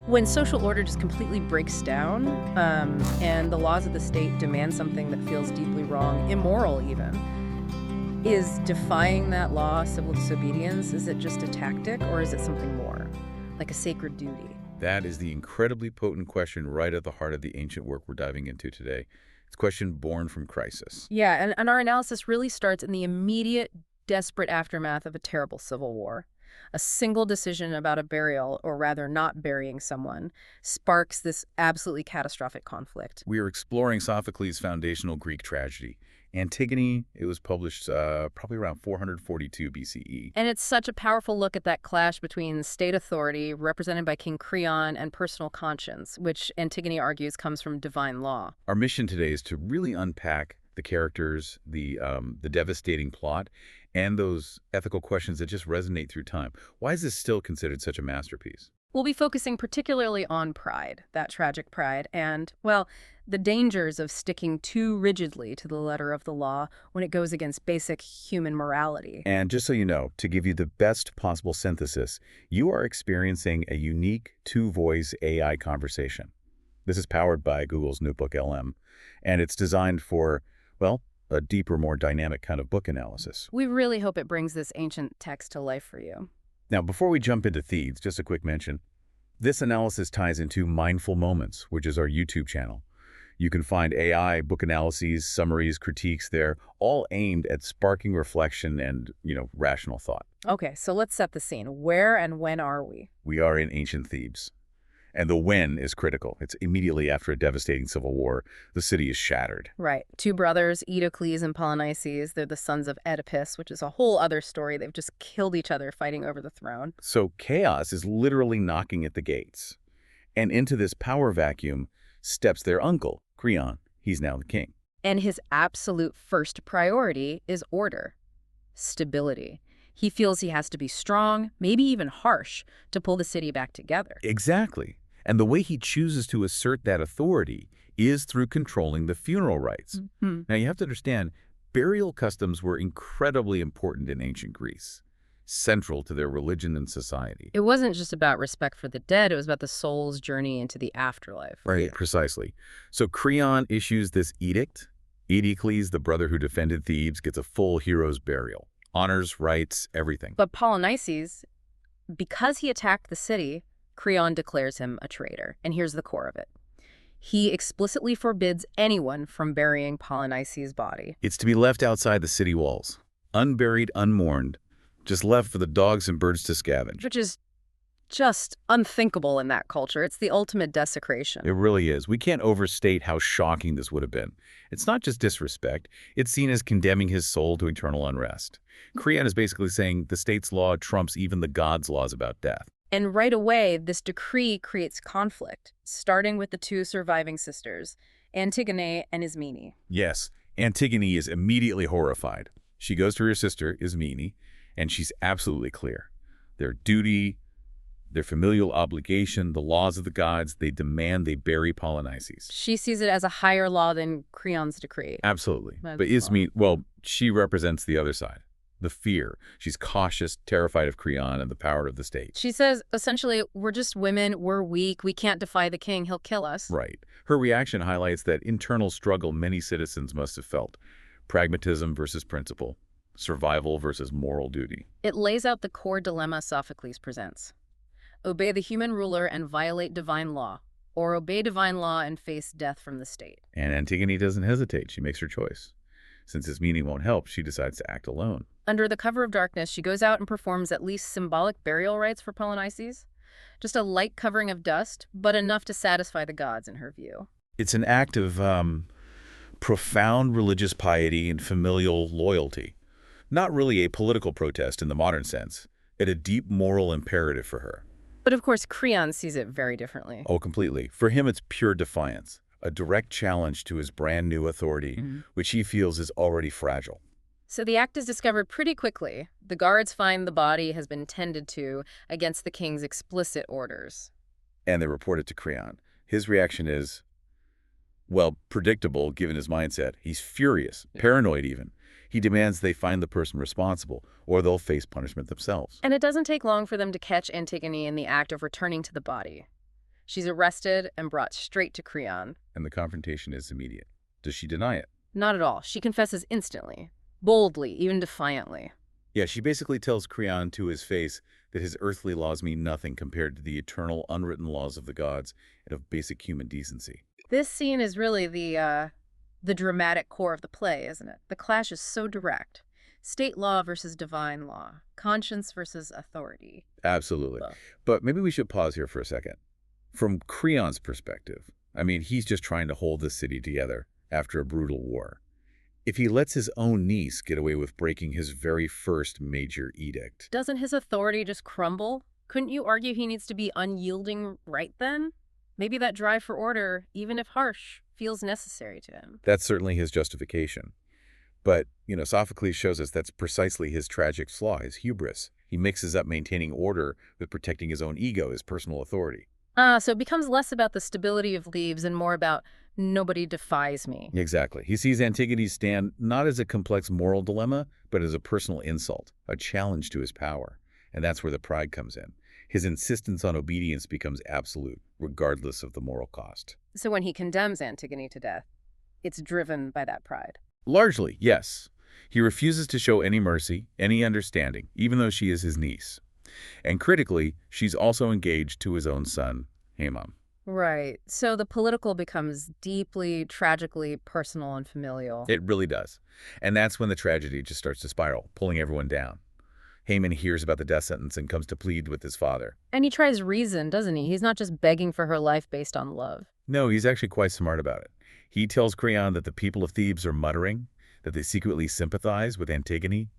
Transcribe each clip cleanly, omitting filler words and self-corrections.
When social order just completely breaks down, and the laws of the state demand something that feels deeply wrong, immoral even, is defying that law civil disobedience? Is it just a tactic, or is it something more, like a sacred duty? That is the incredibly potent question right at the heart of the ancient work we're diving into today. It's a question born from crisis. Yeah, and our analysis really starts in the immediate, desperate aftermath of a terrible civil war. A single decision about a burial, or rather not burying someone, sparks this absolutely catastrophic conflict. We are exploring Sophocles' foundational Greek tragedy, Antigone. It was published probably around 442 BCE. And it's such a powerful look at that clash between state authority, represented by King Creon, and personal conscience, which Antigone argues comes from divine law. Our mission today is to really unpack the characters, the devastating plot, and those ethical questions that just resonate through time. Why is this still considered such a masterpiece? We'll be focusing particularly on pride, that tragic pride, and, well, the dangers of sticking too rigidly to the letter of the law when it goes against basic human morality. And just so you know, to give you the best possible synthesis, you are experiencing a unique two-voice AI conversation. This is powered by Google's NotebookLM, and it's designed for, well, a deeper, more dynamic kind of book analysis. We really hope it brings this ancient text to life for you. Now, before we jump into Thebes, just a quick mention. This analysis ties into Mindful Moments, which is our YouTube channel. You can find AI, book analyses, summaries, critiques there, all aimed at sparking reflection and, rational thought. Okay, so let's set the scene. Where and when are we? We are in ancient Thebes. And the when is critical. It's immediately after a devastating civil war. The city is shattered. Right. Two brothers, Eteocles and Polynices. They're the sons of Oedipus, which is a whole other story. They've just killed each other fighting over the throne. So chaos is literally knocking at the gates. And into this power vacuum steps their uncle, Creon. He's now the king. And his absolute first priority is order, stability. He feels he has to be strong, maybe even harsh, to pull the city back together. Exactly. And the way he chooses to assert that authority is through controlling the funeral rites. Mm-hmm. Now, you have to understand, burial customs were incredibly important in ancient Greece, central to their religion and society. It wasn't just about respect for the dead, it was about the soul's journey into the afterlife. Right, precisely. So Creon issues this edict. Eteocles, the brother who defended Thebes, gets a full hero's burial. Honors, rights, everything. But Polynices, because he attacked the city, Creon declares him a traitor. And here's the core of it. He explicitly forbids anyone from burying Polynices' body. It's to be left outside the city walls, unburied, unmourned, just left for the dogs and birds to scavenge. Which is just unthinkable in that culture. It's the ultimate desecration. It really is. We can't overstate how shocking this would have been. It's not just disrespect. It's seen as condemning his soul to eternal unrest. Creon is basically saying the state's law trumps even the gods' laws about death. And right away, this decree creates conflict, starting with the two surviving sisters, Antigone and Ismene. Yes, Antigone is immediately horrified. She goes to her sister, Ismene, and she's absolutely clear. Their duty, their familial obligation, the laws of the gods, they demand they bury Polynices. She sees it as a higher law than Creon's decree. Absolutely. That's But Ismene, well, she represents the other side. The fear. She's cautious, terrified of Creon and the power of the state. She says, essentially, we're just women, we're weak, we can't defy the king, he'll kill us. Right. Her reaction highlights that internal struggle many citizens must have felt. Pragmatism versus principle. Survival versus moral duty. It lays out the core dilemma Sophocles presents. Obey the human ruler and violate divine law, or obey divine law and face death from the state. And Antigone doesn't hesitate. She makes her choice. Since Ismene won't help, she decides to act alone. Under the cover of darkness, she goes out and performs at least symbolic burial rites for Polynices. Just a light covering of dust, but enough to satisfy the gods in her view. It's an act of profound religious piety and familial loyalty. Not really a political protest in the modern sense, yet a deep moral imperative for her. But of course, Creon sees it very differently. Oh, completely. For him, it's pure defiance, a direct challenge to his brand new authority, which he feels is already fragile. So the act is discovered pretty quickly. The guards find the body has been tended to against the king's explicit orders. And they report it to Creon. His reaction is, well, predictable given his mindset. He's furious, paranoid even. He demands they find the person responsible, or they'll face punishment themselves. And it doesn't take long for them to catch Antigone in the act of returning to the body. She's arrested and brought straight to Creon. And the confrontation is immediate. Does she deny it? Not at all. She confesses instantly, boldly, even defiantly. Yeah, she basically tells Creon to his face that his earthly laws mean nothing compared to the eternal, unwritten laws of the gods and of basic human decency. This scene is really the dramatic core of the play, isn't it? The clash is so direct. State law versus divine law. Conscience versus authority. Absolutely. Ugh. But maybe we should pause here for a second. From Creon's perspective, I mean, he's just trying to hold the city together after a brutal war. If he lets his own niece get away with breaking his very first major edict. Doesn't his authority just crumble? Couldn't you argue he needs to be unyielding right then? Maybe that drive for order, even if harsh, feels necessary to him. That's certainly his justification. But, Sophocles shows us that's precisely his tragic flaw, his hubris. He mixes up maintaining order with protecting his own ego, his personal authority. So it becomes less about the stability of leaves and more about nobody defies me. Exactly. He sees Antigone's stand not as a complex moral dilemma, but as a personal insult, a challenge to his power. And that's where the pride comes in. His insistence on obedience becomes absolute, regardless of the moral cost. So when he condemns Antigone to death, it's driven by that pride. Largely, yes. He refuses to show any mercy, any understanding, even though she is his niece. And critically, she's also engaged to his own son, Haman. Right. So the political becomes deeply, tragically personal and familial. It really does. And that's when the tragedy just starts to spiral, pulling everyone down. Haman hears about the death sentence and comes to plead with his father. And he tries reason, doesn't he? He's not just begging for her life based on love. No, he's actually quite smart about it. He tells Creon that the people of Thebes are muttering, that they secretly sympathize with Antigone.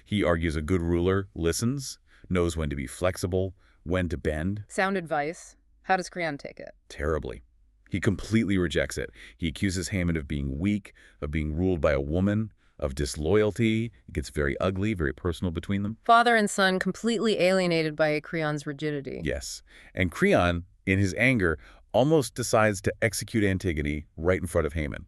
He argues a good ruler listens, knows when to be flexible, when to bend. Sound advice. How does Creon take it? Terribly. He completely rejects it. He accuses Haman of being weak, of being ruled by a woman, of disloyalty. It gets very ugly, very personal between them. Father and son completely alienated by Creon's rigidity. Yes. And Creon, in his anger, almost decides to execute Antigone right in front of Haman.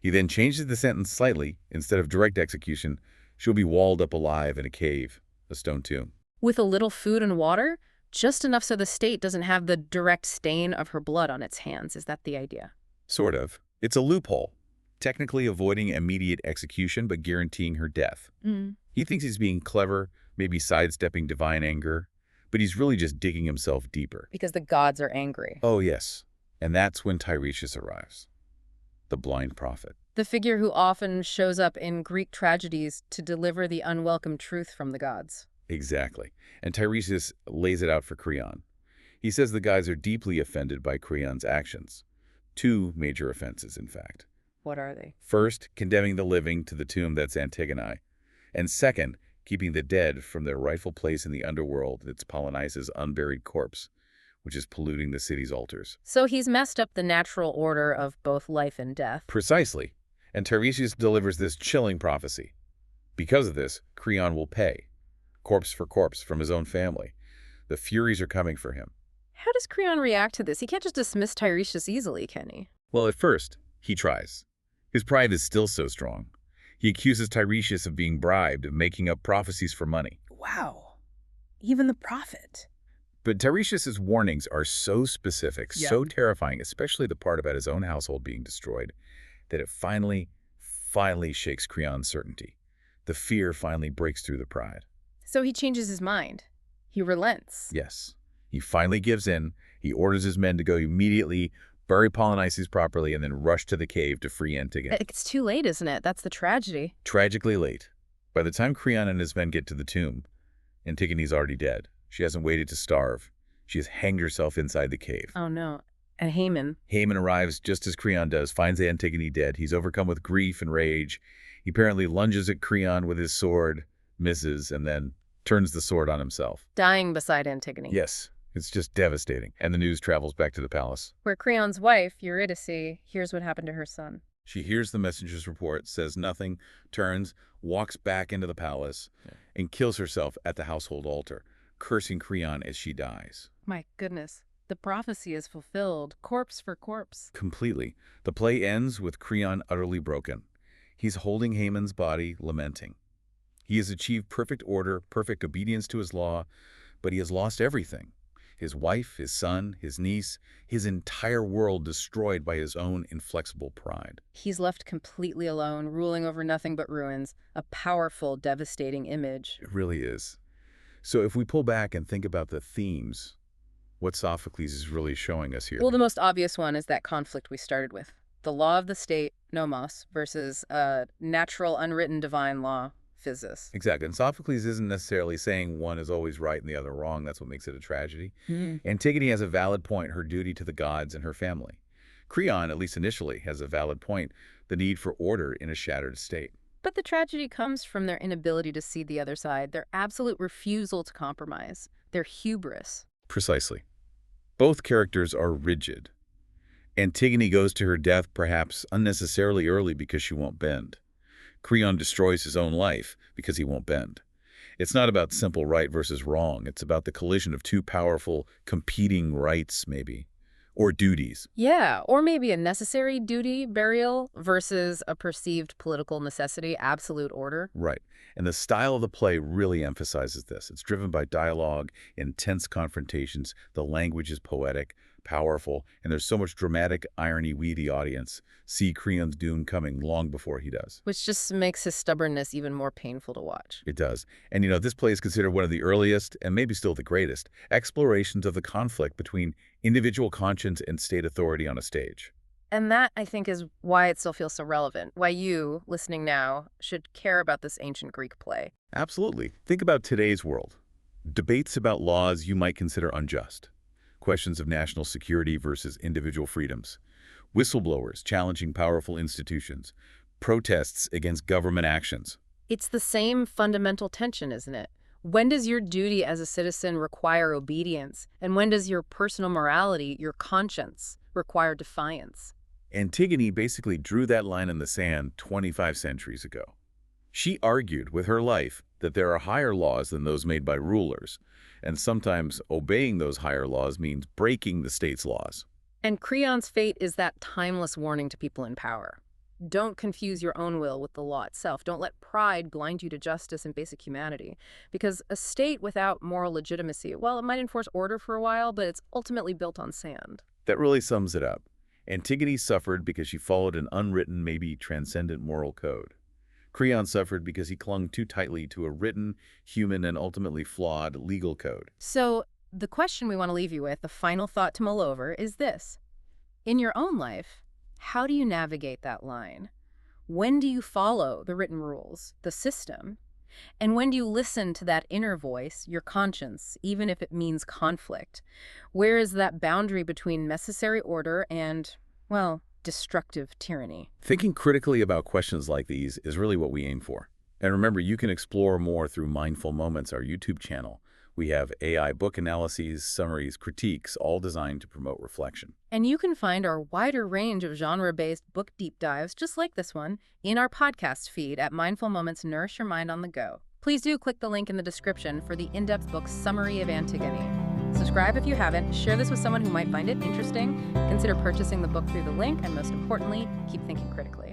He then changes the sentence slightly. Instead of direct execution, she'll be walled up alive in a cave, a stone tomb. With a little food and water? Just enough so the state doesn't have the direct stain of her blood on its hands. Is that the idea? Sort of. It's a loophole. Technically avoiding immediate execution, but guaranteeing her death. He thinks he's being clever, maybe sidestepping divine anger, but he's really just digging himself deeper. Because the gods are angry. Oh, yes. And that's when Tiresias arrives, the blind prophet. The figure who often shows up in Greek tragedies to deliver the unwelcome truth from the gods. Exactly. And Tiresias lays it out for Creon. He says the guys are deeply offended by Creon's actions. 2 major offenses, in fact. What are they? First, condemning the living to the tomb that's Antigone. And second, keeping the dead from their rightful place in the underworld that Polonice's unburied corpse, which is polluting the city's altars. So he's messed up the natural order of both life and death. Precisely. And Tiresias delivers this chilling prophecy. Because of this, Creon will pay. Corpse for corpse from his own family. The Furies are coming for him. How does Creon react to this? He can't just dismiss Tiresias easily, can he? Well, at first, he tries. His pride is still so strong. He accuses Tiresias of being bribed, of making up prophecies for money. Wow. Even the prophet. But Tiresias' warnings are so specific, so terrifying, especially the part about his own household being destroyed, that it finally shakes Creon's certainty. The fear finally breaks through the pride. So he changes his mind. He relents. Yes. He finally gives in. He orders his men to go immediately, bury Polonices properly, and then rush to the cave to free Antigone. It's too late, isn't it? That's the tragedy. Tragically late. By the time Creon and his men get to the tomb, Antigone's already dead. She hasn't waited to starve. She has hanged herself inside the cave. Oh, no. And Haman. Haman arrives just as Creon does, finds Antigone dead. He's overcome with grief and rage. He apparently lunges at Creon with his sword, misses, and then turns the sword on himself. Dying beside Antigone. Yes, it's just devastating. And the news travels back to the palace. Where Creon's wife, Eurydice, hears what happened to her son. She hears the messenger's report, says nothing, turns, walks back into the palace, and kills herself at the household altar, cursing Creon as she dies. My goodness. The prophecy is fulfilled, corpse for corpse. Completely. The play ends with Creon utterly broken. He's holding Haman's body, lamenting. He has achieved perfect order, perfect obedience to his law, but he has lost everything. His wife, his son, his niece, his entire world destroyed by his own inflexible pride. He's left completely alone, ruling over nothing but ruins, a powerful, devastating image. It really is. So if we pull back and think about the themes, what Sophocles is really showing us here. Well, the most obvious one is that conflict we started with. The law of the state, nomos, versus natural, unwritten divine law, physis. Exactly. And Sophocles isn't necessarily saying one is always right and the other wrong. That's what makes it a tragedy. Antigone has a valid point, her duty to the gods and her family. Creon, at least initially, has a valid point, the need for order in a shattered state. But the tragedy comes from their inability to see the other side, their absolute refusal to compromise, their hubris. Precisely. Both characters are rigid. Antigone goes to her death perhaps unnecessarily early because she won't bend. Creon destroys his own life because he won't bend. It's not about simple right versus wrong. It's about the collision of two powerful, competing rights, maybe, or duties. Yeah, or maybe a necessary duty, burial, versus a perceived political necessity, absolute order. Right. And the style of the play really emphasizes this. It's driven by dialogue, intense confrontations. The language is poetic, powerful, and there's so much dramatic irony we, the audience, see Creon's doom coming long before he does. Which just makes his stubbornness even more painful to watch. It does. And this play is considered one of the earliest, and maybe still the greatest, explorations of the conflict between individual conscience and state authority on a stage. And that, I think, is why it still feels so relevant, why you, listening now, should care about this ancient Greek play. Absolutely. Think about today's world. Debates about laws you might consider unjust. Questions of national security versus individual freedoms. Whistleblowers challenging powerful institutions. Protests against government actions. It's the same fundamental tension, isn't it? When does your duty as a citizen require obedience? And when does your personal morality, your conscience, require defiance? Antigone basically drew that line in the sand 25 centuries ago. She argued with her life that there are higher laws than those made by rulers, and sometimes obeying those higher laws means breaking the state's laws. And Creon's fate is that timeless warning to people in power. Don't confuse your own will with the law itself. Don't let pride blind you to justice and basic humanity. Because a state without moral legitimacy, well, it might enforce order for a while, but it's ultimately built on sand. That really sums it up. Antigone suffered because she followed an unwritten, maybe transcendent moral code. Creon suffered because he clung too tightly to a written, human, and ultimately flawed legal code. So the question we want to leave you with, the final thought to mull over, is this. In your own life, how do you navigate that line? When do you follow the written rules, the system? And when do you listen to that inner voice, your conscience, even if it means conflict? Where is that boundary between necessary order and, well, destructive tyranny? Thinking critically about questions like these is really what we aim for. And remember, you can explore more through Mindful Moments, our YouTube channel. We have AI book analyses, summaries, critiques, all designed to promote reflection. And you can find our wider range of genre-based book deep dives, just like this one, in our podcast feed at Mindful Moments Nourish Your Mind on the Go. Please do click the link in the description for the in-depth book Summary of Antigone. Subscribe if you haven't, share this with someone who might find it interesting, consider purchasing the book through the link, and most importantly, keep thinking critically.